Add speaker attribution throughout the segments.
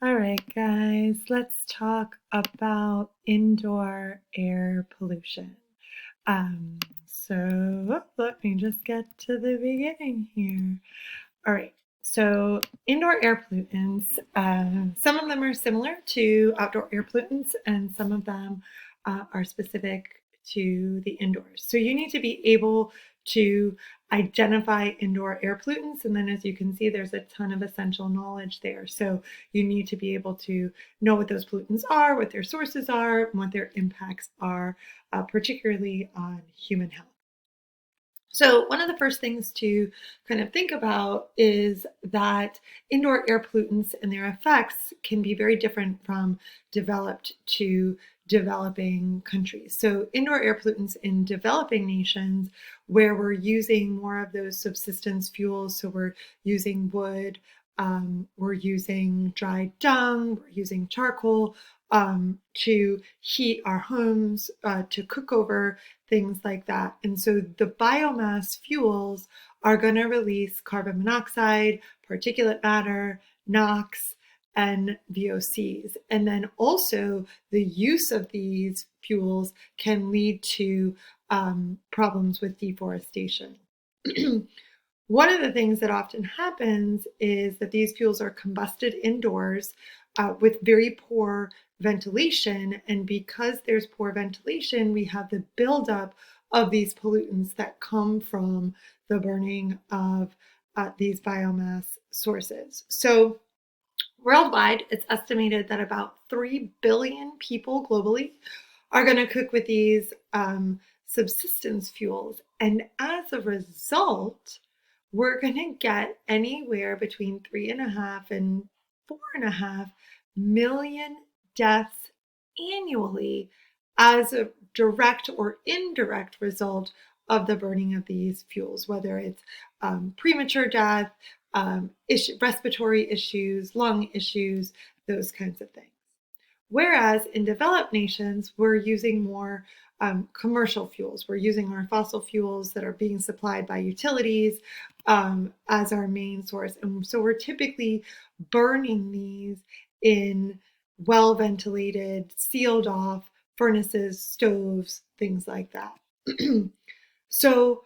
Speaker 1: All right, guys, let's talk about indoor air pollution. Um, Let me just get to the beginning here. All right, so indoor air pollutants, some of them are similar to outdoor air pollutants, and some of them are specific to the indoors. So you need to be able to identify indoor air pollutants, and then as you can see, there's a ton of essential knowledge there. So you need to be able to know what those pollutants are, what their sources are, and what their impacts are, particularly on human health. So, one of the first things to kind of think about is that indoor air pollutants and their effects can be very different from developed to developing countries. So, indoor air pollutants in developing nations, where we're using more of those subsistence fuels, so we're using wood, we're using dried dung, we're using charcoal to heat our homes, to cook over, things like that. And so the biomass fuels are going to release carbon monoxide, particulate matter, NOx, and VOCs. And then also the use of these fuels can lead to problems with deforestation. One of the things that often happens is that these fuels are combusted indoors with very poor ventilation. And because there's poor ventilation, we have the buildup of these pollutants that come from the burning of these biomass sources. So, worldwide, it's estimated that about 3 billion people globally are going to cook with these subsistence fuels. And as a result, we're going to get anywhere between 3.5 and 4.5 million deaths annually as a direct or indirect result of the burning of these fuels, whether it's premature death, respiratory issues, lung issues, those kinds of things. Whereas in developed nations, we're using more commercial fuels. We're using our fossil fuels that are being supplied by utilities as our main source. And so we're typically burning these in well ventilated, sealed off furnaces, stoves, things like that. So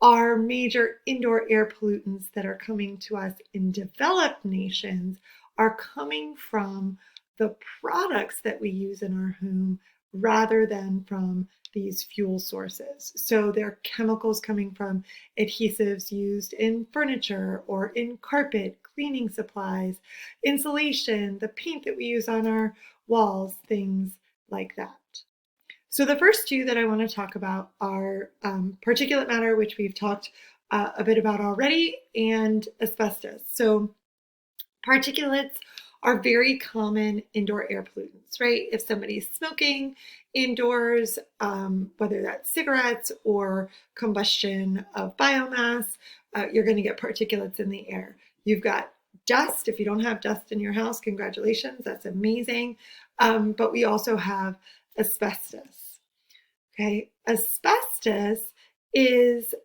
Speaker 1: our major indoor air pollutants that are coming to us in developed nations are coming from the products that we use in our home rather than from these fuel sources. So they're chemicals coming from adhesives used in furniture or in carpet, cleaning supplies, insulation, the paint that we use on our walls, things like that. So the first two that I want to talk about are particulate matter, which we've talked a bit about already, and asbestos. So particulates are very common indoor air pollutants, right? If somebody's smoking indoors, whether that's cigarettes or combustion of biomass, you're going to get particulates in the air. You've got dust. If you don't have dust in your house, congratulations, that's amazing. But we also have asbestos. Okay, asbestos is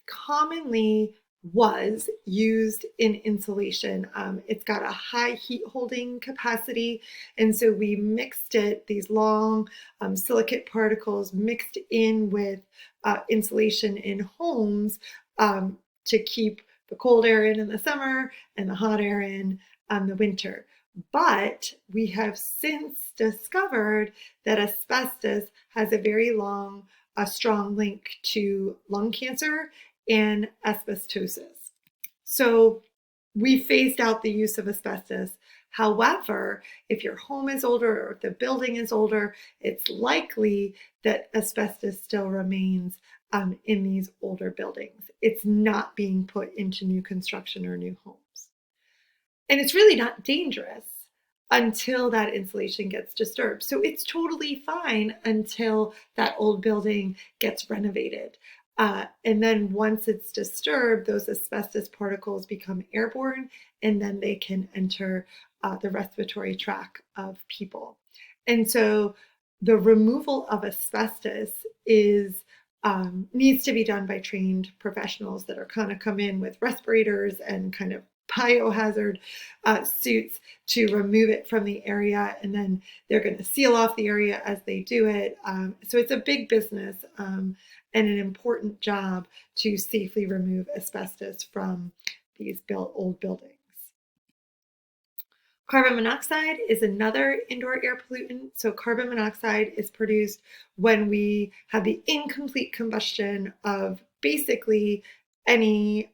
Speaker 1: commonly was used in insulation. It's got a high heat holding capacity, and so we mixed it, these long silicate particles mixed in with insulation in homes to keep the cold air in the summer and the hot air in the winter. But we have since discovered that asbestos has a very strong link to lung cancer and asbestosis. So we phased out the use of asbestos. However, if your home is older or if the building is older, it's likely that asbestos still remains in these older buildings. It's not being put into new construction or new homes. And it's really not dangerous until that insulation gets disturbed. So it's totally fine until that old building gets renovated. And then once it's disturbed, those asbestos particles become airborne and then they can enter the respiratory tract of people. And so the removal of asbestos needs to be done by trained professionals that are kind of come in with respirators and kind of biohazard suits to remove it from the area, and then they're going to seal off the area as they do it. So it's a big business and an important job to safely remove asbestos from these old buildings. Carbon monoxide is another indoor air pollutant. So carbon monoxide is produced when we have the incomplete combustion of basically any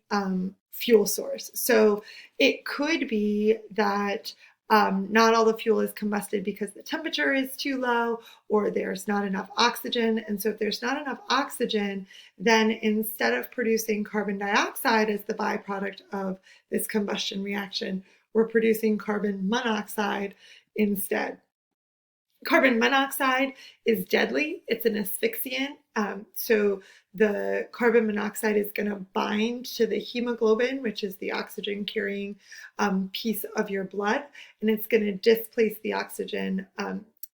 Speaker 1: fuel source. So it could be that not all the fuel is combusted because the temperature is too low or there's not enough oxygen. And so if there's not enough oxygen, then instead of producing carbon dioxide as the byproduct of this combustion reaction, we're producing carbon monoxide instead. Carbon monoxide is deadly. It's an asphyxiant. So the carbon monoxide is going to bind to the hemoglobin, which is the oxygen carrying piece of your blood, and it's going to displace the oxygen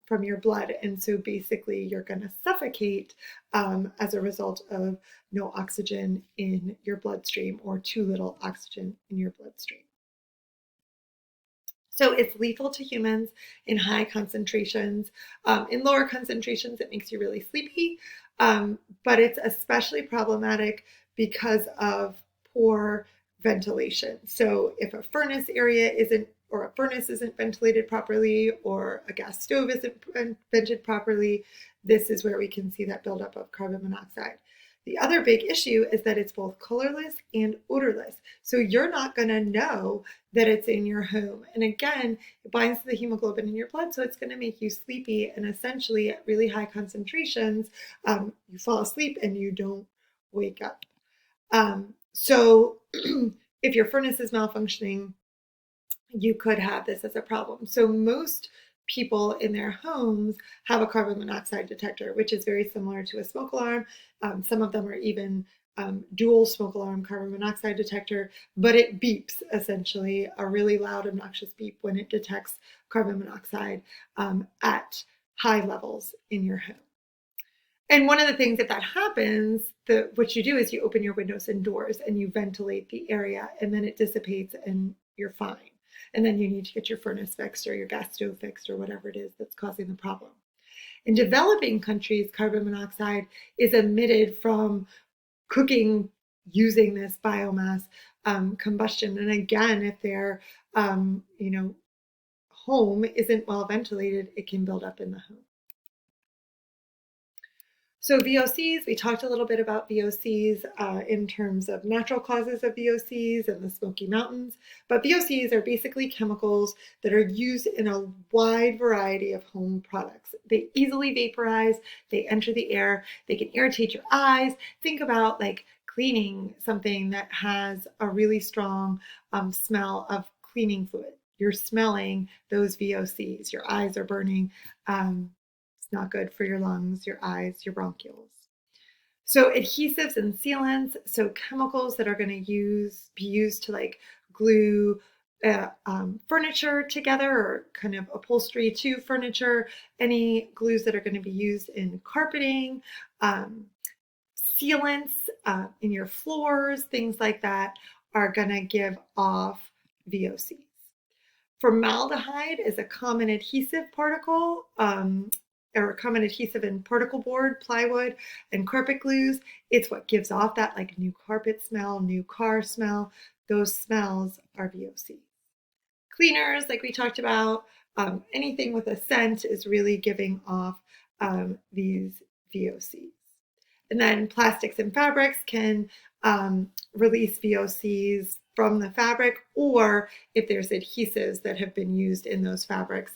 Speaker 1: from your blood. And so basically you're going to suffocate as a result of no oxygen in your bloodstream or too little oxygen in your bloodstream. So it's lethal to humans in high concentrations. In lower concentrations, it makes you really sleepy, but it's especially problematic because of poor ventilation. So if a furnace area isn't, or a furnace isn't ventilated properly, or a gas stove isn't vented properly, this is where we can see that buildup of carbon monoxide. The other big issue is that it's both colorless and odorless. So you're not going to know that it's in your home. And again, it binds to the hemoglobin in your blood, so it's going to make you sleepy. And essentially, at really high concentrations, you fall asleep and you don't wake up. So if your furnace is malfunctioning, you could have this as a problem. So most people in their homes have a carbon monoxide detector, which is very similar to a smoke alarm. Some of them are even dual smoke alarm carbon monoxide detector, but it beeps essentially a really loud, obnoxious beep when it detects carbon monoxide at high levels in your home. And one of the things that happens, what you do is you open your windows and doors and you ventilate the area, and then it dissipates and you're fine. And then you need to get your furnace fixed or your gas stove fixed or whatever it is that's causing the problem. In developing countries, carbon monoxide is emitted from cooking using this biomass combustion. And again, if their home isn't well ventilated, it can build up in the home. So VOCs, we talked a little bit about VOCs in terms of natural causes of VOCs and the Smoky Mountains, but VOCs are basically chemicals that are used in a wide variety of home products. They easily vaporize, they enter the air, they can irritate your eyes. Think about like cleaning something that has a really strong smell of cleaning fluid. You're smelling those VOCs, your eyes are burning. It's not good for your lungs, your eyes, your bronchioles. So adhesives and sealants, so chemicals that are going to be used to like glue furniture together or kind of upholstery to furniture, any glues that are going to be used in carpeting, sealants in your floors, things like that are going to give off VOCs. Formaldehyde is a common adhesive particle, or a common adhesive in particle board, plywood, and carpet glues. It's what gives off that like new carpet smell, new car smell. Those smells are VOC. Cleaners, like we talked about, anything with a scent is really giving off these VOCs. And then plastics and fabrics can release VOCs from the fabric, or if there's adhesives that have been used in those fabrics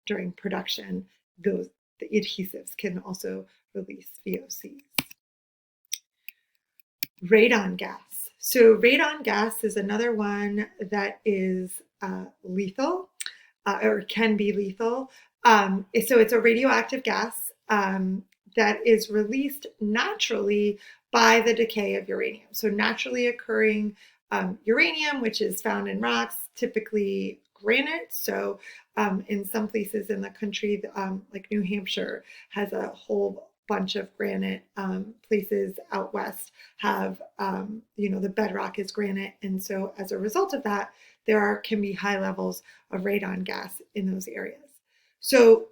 Speaker 1: during production, the adhesives can also release VOCs. Radon gas. So radon gas is another one that is lethal or can be lethal. So it's a radioactive gas that is released naturally by the decay of uranium. So naturally occurring uranium, which is found in rocks, typically granite. So in some places in the country, like New Hampshire, has a whole bunch of granite. Places out west have, the bedrock is granite. And so as a result of that, can be high levels of radon gas in those areas. So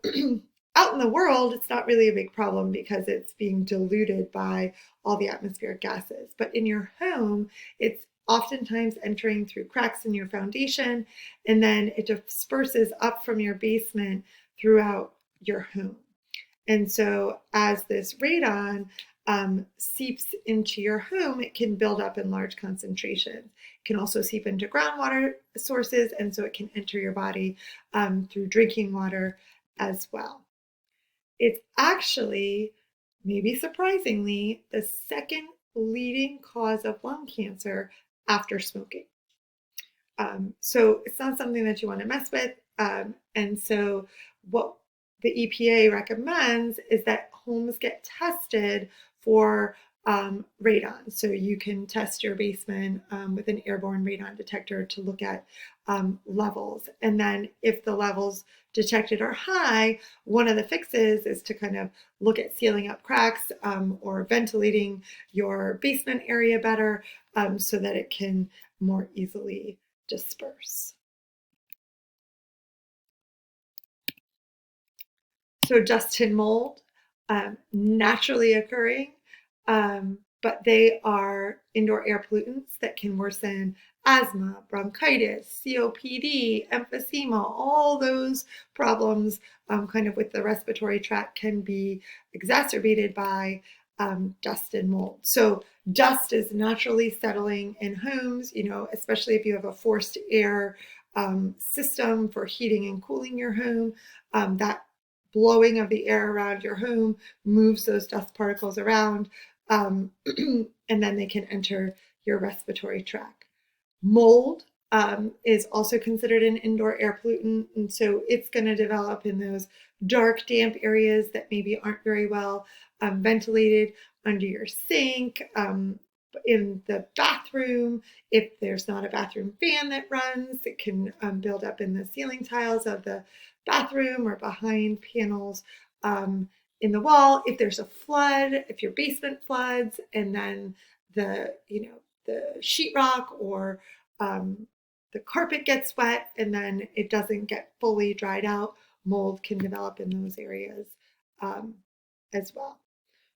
Speaker 1: out in the world, it's not really a big problem because it's being diluted by all the atmospheric gases. But in your home, it's oftentimes entering through cracks in your foundation, and then it disperses up from your basement throughout your home. And so as this radon seeps into your home, it can build up in large concentrations. It can also seep into groundwater sources, and so it can enter your body through drinking water as well. It's actually, maybe surprisingly, the second leading cause of lung cancer after smoking. So it's not something that you want to mess with. And so what the EPA recommends is that homes get tested for radon. So you can test your basement with an airborne radon detector to look at levels. And then if the levels detected are high, one of the fixes is to kind of look at sealing up cracks or ventilating your basement area better so that it can more easily disperse. So dust and mold, naturally occurring, but they are indoor air pollutants that can worsen asthma, bronchitis, COPD, emphysema, all those problems kind of with the respiratory tract can be exacerbated by dust and mold. So dust is naturally settling in homes, especially if you have a forced air system for heating and cooling your home. That blowing of the air around your home moves those dust particles around, and then they can enter your respiratory tract. Mold is also considered an indoor air pollutant, and so it's going to develop in those dark, damp areas that maybe aren't very well ventilated, under your sink, in the bathroom. If there's not a bathroom fan that runs, it can build up in the ceiling tiles of the bathroom or behind panels in the wall. If there's a flood, if your basement floods, and then the sheetrock or the carpet gets wet and then it doesn't get fully dried out, mold can develop in those areas as well.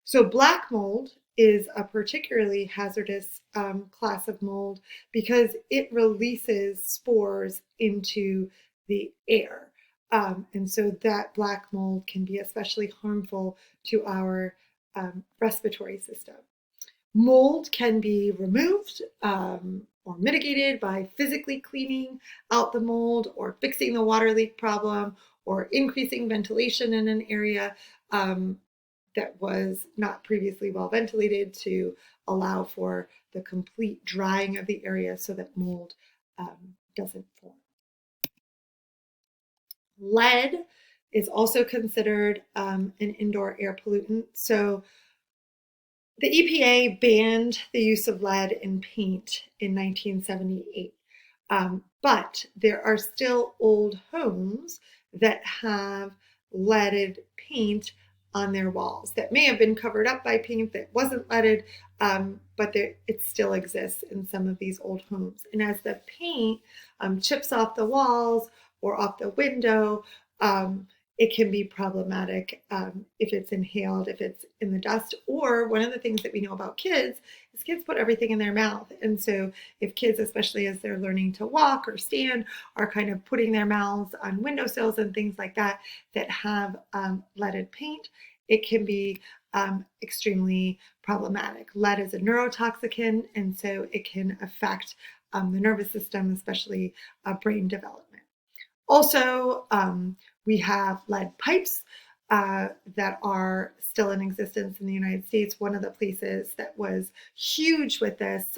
Speaker 1: So black mold is a particularly hazardous class of mold because it releases spores into the air. And so that black mold can be especially harmful to our respiratory system. Mold can be removed or mitigated by physically cleaning out the mold or fixing the water leak problem or increasing ventilation in an area that was not previously well ventilated to allow for the complete drying of the area so that mold doesn't form. Lead is also considered an indoor air pollutant. So the EPA banned the use of lead in paint in 1978. But there are still old homes that have leaded paint on their walls that may have been covered up by paint that wasn't leaded, but it still exists in some of these old homes. And as the paint chips off the walls or off the window, it can be problematic if it's inhaled, if it's in the dust. Or one of the things that we know about kids is kids put everything in their mouth. And so if kids, especially as they're learning to walk or stand, are kind of putting their mouths on windowsills and things like that that have leaded paint, it can be extremely problematic. Lead is a neurotoxicant, and so it can affect the nervous system, especially brain development. Also, we have lead pipes that are still in existence in the United States. One of the places that was huge with this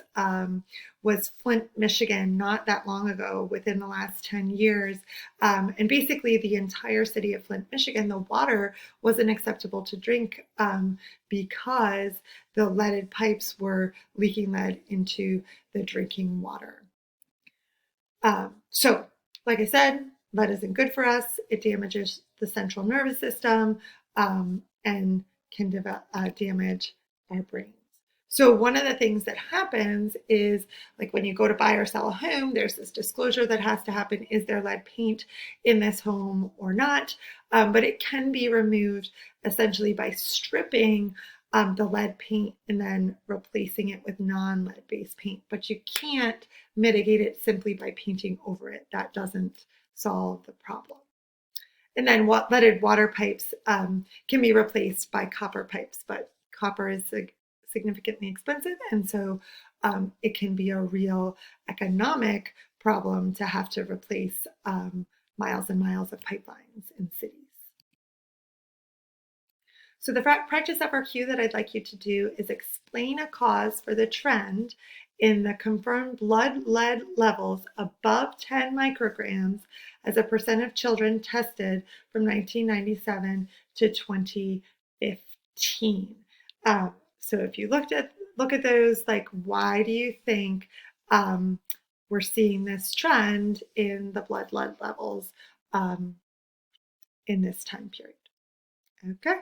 Speaker 1: was Flint, Michigan, not that long ago, within the last 10 years. And basically the entire city of Flint, Michigan, the water wasn't acceptable to drink because the leaded pipes were leaking lead into the drinking water. So, like I said, lead isn't good for us. It damages the central nervous system and can damage our brains. So one of the things that happens is, like, when you go to buy or sell a home, there's this disclosure that has to happen. Is there lead paint in this home or not? But it can be removed essentially by stripping the lead paint and then replacing it with non-lead based paint. But you can't mitigate it simply by painting over it. That doesn't solve the problem. And then leaded water pipes can be replaced by copper pipes, but copper is significantly expensive, and so it can be a real economic problem to have to replace miles and miles of pipelines in cities. So the practice FRQ that I'd like you to do is explain a cause for the trend in the confirmed blood lead levels above 10 micrograms as a percent of children tested from 1997 to 2015. So if you look at those, like, why do you think we're seeing this trend in the blood lead levels in this time period? Okay.